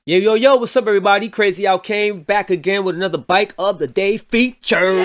Yo, what's up everybody? Crazy Out Came back again with another Bike of the Day feature.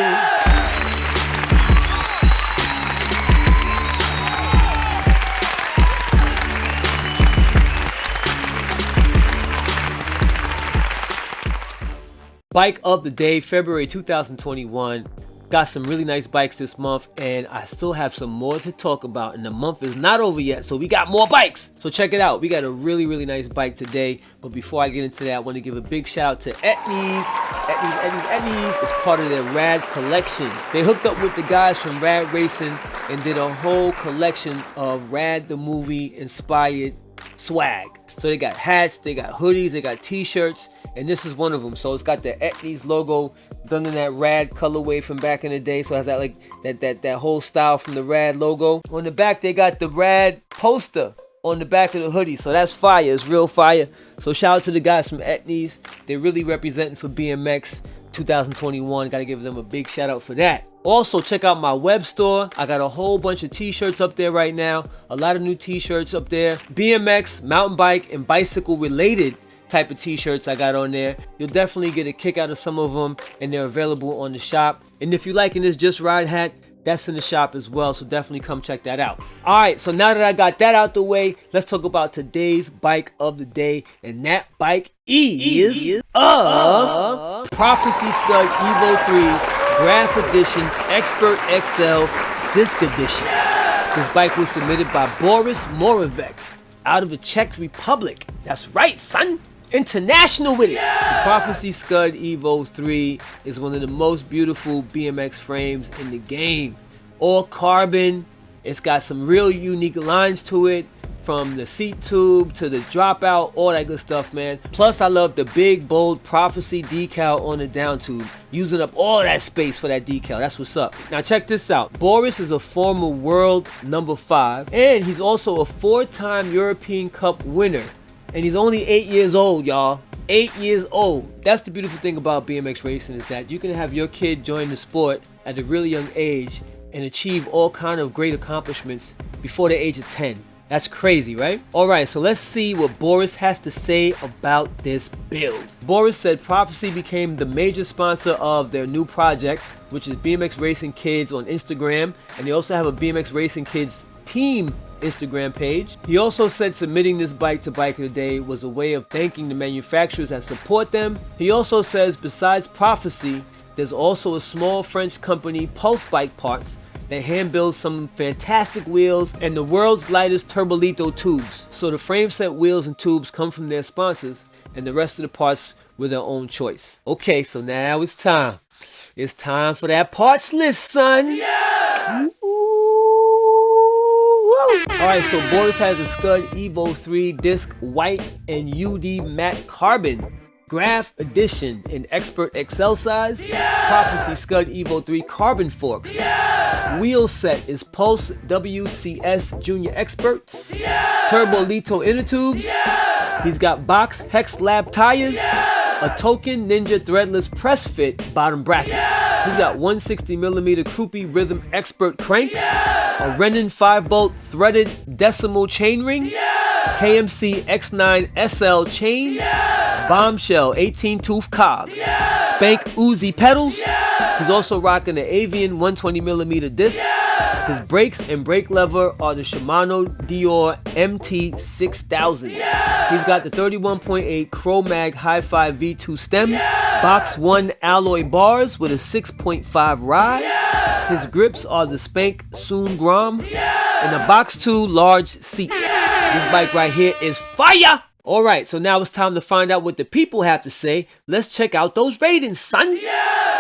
Bike of the Day, February 2021. Got some really nice bikes this month, and I still have some more to talk about, and the month is not over yet, so we got more bikes. So check it out. We got a really nice bike today, but before I get into that, I want to give a big shout out to Etnies. Etnies is part of their Rad collection. They hooked up with the guys from Rad Racing and did a whole collection of Rad the movie inspired swag. So they got hats, they got hoodies, they got t-shirts, and this is one of them. So it's got the Etnies logo done in that Rad colorway from back in the day. So it has that like that whole style from the Rad logo. On the back they got the Rad poster on the back of the hoodie. So that's fire. It's real fire. So shout out to the guys from Etnies. They're really representing for BMX 2021. Gotta give them a big shout out for that. Also, check out my web store. I got a whole bunch of t-shirts up there right now. A lot of new t-shirts up there. BMX, mountain bike, and bicycle related type of t-shirts I got on there. You'll definitely get a kick out of some of them, and they're available on the shop. And if you're liking this Just Ride hat, that's in the shop as well, so definitely come check that out. Alright, so now that I got that out the way, let's talk about today's bike of the day, and that bike is a Prophecy Scud Evo 3 Graph Edition Expert XL Disc Edition. This bike was submitted by Boris Moravec out of the Czech Republic. That's right, son! International with it! The Prophecy Scud Evo 3 is one of the most beautiful BMX frames in the game. All carbon. It's got some real unique lines to it, from the seat tube to the dropout, all that good stuff, man. Plus, I love the big, bold Prophecy decal on the down tube, using up all that space for that decal. That's what's up. Now, check this out. Boris is a former world number 5, and he's also a 4-time European Cup winner. And he's only 8 years old, y'all. 8 years old. That's the beautiful thing about BMX racing, is that you can have your kid join the sport at a really young age and achieve all kind of great accomplishments before the age of 10. That's crazy, right? Alright, so let's see what Boris has to say about this build. Boris said Prophecy became the major sponsor of their new project, which is BMX Racing Kids on Instagram, and they also have a BMX Racing Kids team Instagram page. He also said submitting this bike to Bike of the Day was a way of thanking the manufacturers that support them. He also says besides Prophecy, there's also a small French company, Pulse Bike Parts, that hand builds some fantastic wheels and the world's lightest Turbolito tubes. So the frame set wheels and tubes come from their sponsors, and the rest of the parts were their own choice. Okay, so now it's time. It's time for that parts list, son. Yeah! Alright, so Boris has a Scud Evo 3 disc white and UD matte carbon Graph Edition in Expert XL size. Prophecy Scud Evo 3 carbon forks. Wheel set is Pulse WCS Junior Experts. Turbolito inner tubes. He's got box Hex Lab tires. A Token Ninja threadless press fit bottom bracket. He's got 160mm Kruppy Rhythm Expert cranks. A Renan 5-bolt threaded decimal chainring. KMC X9 SL chain. Bombshell 18-tooth cog. Spank Uzi pedals. He's also rocking the Avian 120mm disc. His brakes and brake lever are the Shimano Dior MT6000s. He's got the 31.8 Chromag Hi-Fi V2 stem. Box 1 alloy bars with a 6.5 rise. His grips are the Spank Soon Grom. And a Box 2 large seat. This bike right here is fire! Alright, so now it's time to find out what the people have to say. Let's check out those ratings, son!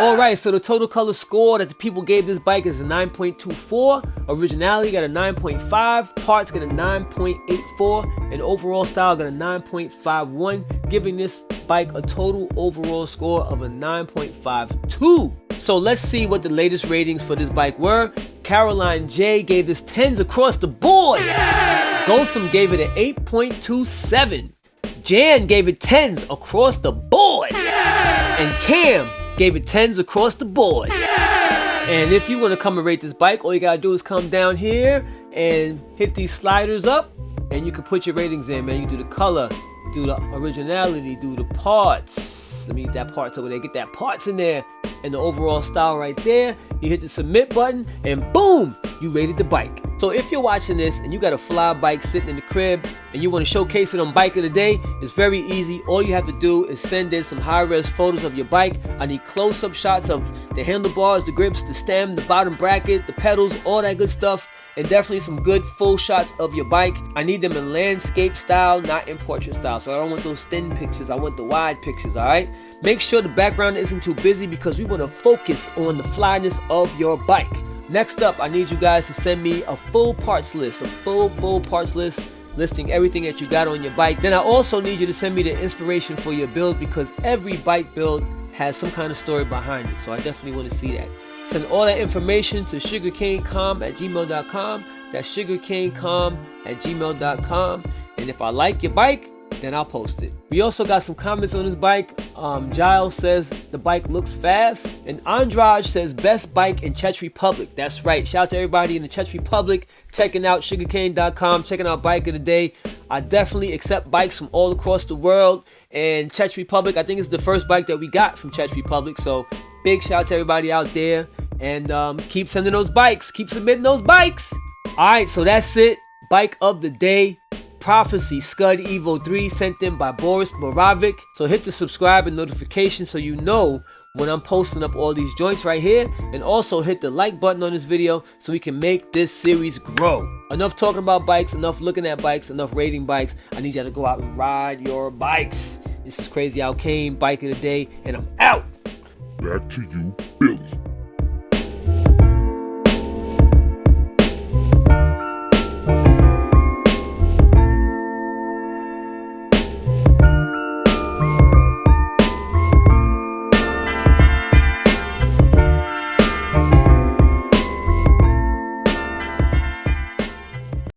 Alright, so the total color score that the people gave this bike is a 9.24. Originality got a 9.5. Parts got a 9.84. And overall style got a 9.51, giving this bike a total overall score of a 9.52. So let's see what the latest ratings for this bike were. Caroline J gave this 10s across the board. Gotham gave it an 8.27. Jan gave it 10s across the board. And Cam gave it 10s across the board. And if you want to come and rate this bike, all you gotta do is come down here and hit these sliders up, and you can put your ratings in, man. You can do the color, do the originality, do the parts. Let me get that parts over there. Get that parts in there. And the overall style right there. You hit the submit button and boom, you rated the bike. So if you're watching this and you got a fly bike sitting in the crib and you want to showcase it on Bike of the Day, it's very easy. All you have to do is send in some high-res photos of your bike. I need close-up shots of the handlebars, the grips, the stem, the bottom bracket, the pedals, all that good stuff. And definitely some good full shots of your bike. I need them in landscape style, not in portrait style. So I don't want those thin pictures, I want the wide pictures, all right? Make sure the background isn't too busy because we want to focus on the flyness of your bike. Next up, I need you guys to send me a full parts list, a full parts list listing everything that you got on your bike. Then I also need you to send me the inspiration for your build because every bike build has some kind of story behind it. So I definitely want to see that. Send all that information to sugarcanecom@gmail.com. That's sugarcanecom@gmail.com. And if I like your bike, then I'll post it. We also got some comments on this bike. Giles says the bike looks fast. And Andrade says best bike in Czech Republic. That's right. Shout out to everybody in the Czech Republic checking out sugarcane.com, checking out Bike of the Day. I definitely accept bikes from all across the world. And Czech Republic, I think it's the first bike that we got from Czech Republic. So big shout out to everybody out there. And keep sending those bikes. Keep submitting those bikes. All right, so that's it. Bike of the Day. Prophecy Scud Evo 3 sent in by Boris Moravic. So hit the subscribe and notification so you know when I'm posting up all these joints right here. And also hit the like button on this video so we can make this series grow. Enough talking about bikes, enough looking at bikes, enough rating bikes. I need y'all to go out and ride your bikes. This is Crazy Out Cayne, Bike of the Day, and I'm out. Back to you, Billy.